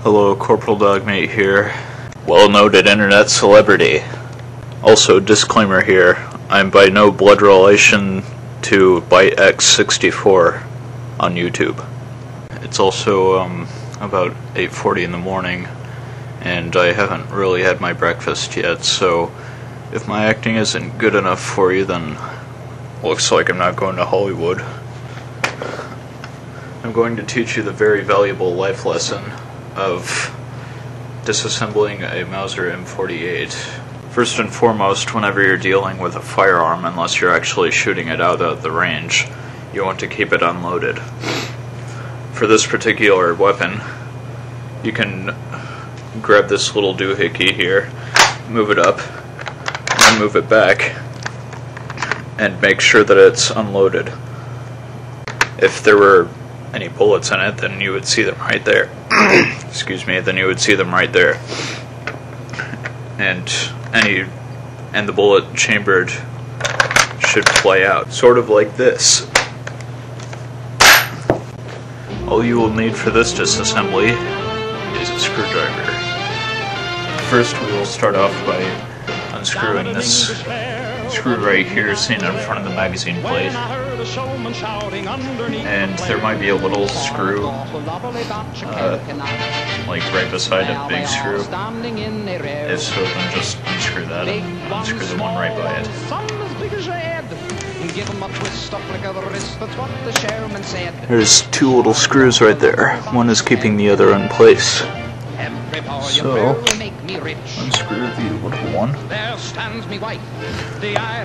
Hello, Corporal Dogmeat here. Well-noted internet celebrity. Also, disclaimer here, I'm by no blood relation to BiteX64 on YouTube. It's also about 8:40 in the morning, and I haven't really had my breakfast yet, so if my acting isn't good enough for you, then looks like I'm not going to Hollywood. I'm going to teach you the very valuable life lesson of disassembling a Mauser M48. First and foremost, whenever you're dealing with a firearm, unless you're actually shooting it out of the range, you want to keep it unloaded. For this particular weapon, you can grab this little doohickey here, move it up, and then move it back, and make sure that it's unloaded. If there were any bullets in it, then you would see them right there. Excuse me, then you would see them right there. And the bullet chambered should play out, sort of like this. All you will need for this disassembly is a screwdriver. First, we will start off by unscrewing this screw right here, seen in front of the magazine plate. And there might be a little screw, like right beside a big screw. If so, then just unscrew that and unscrew the one right by it. There's two little screws right there. One is keeping the other in place. So, unscrew the little one.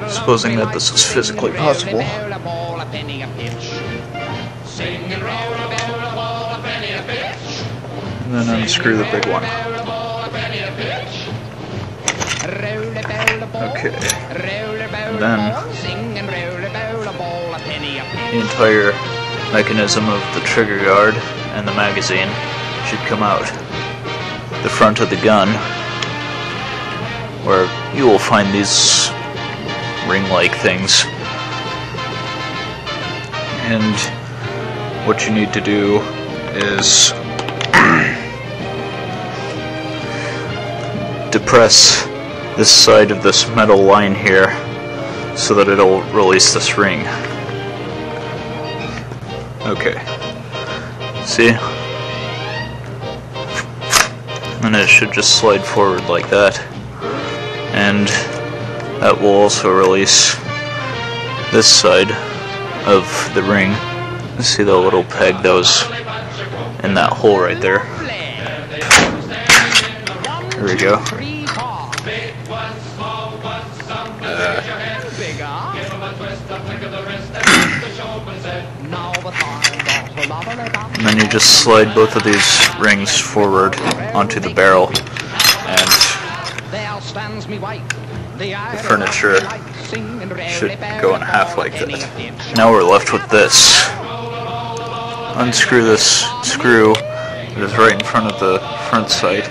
Supposing that this is physically possible. And then unscrew the big one. Okay. And then the entire mechanism of the trigger guard and the magazine should come out. The front of the gun, where you will find these ring-like things. And what you need to do is depress this side of this metal line here so that it'll release this ring. Okay. See? And it should just slide forward like that. And that will also release this side of the ring. See the little peg that was in that hole right there? There we go. And then you just slide both of these rings forward onto the barrel, and the furniture should go in half like that. Now we're left with this. Unscrew this screw that is right in front of the front sight.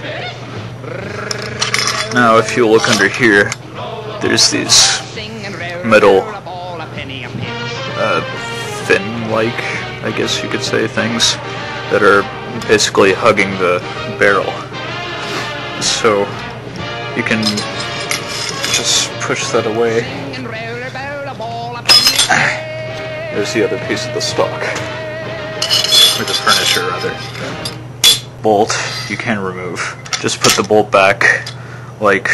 Now if you look under here, there's these metal fin-like, I guess you could say, things that are basically hugging the barrel. So you can just push that away. There's the other piece of the stock, or the furniture rather. Bolt you can remove. Just put the bolt back like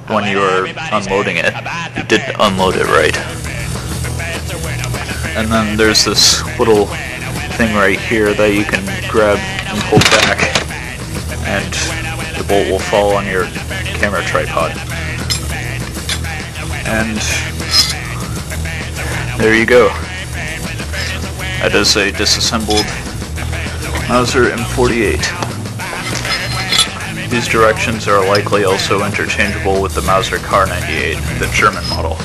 when you were unloading it. You didn't unload it right. And then there's this little thing right here that you can grab and pull back, and the bolt will fall on your camera tripod. And there you go. That is a disassembled Mauser M48. These directions are likely also interchangeable with the Mauser Kar 98, the German model.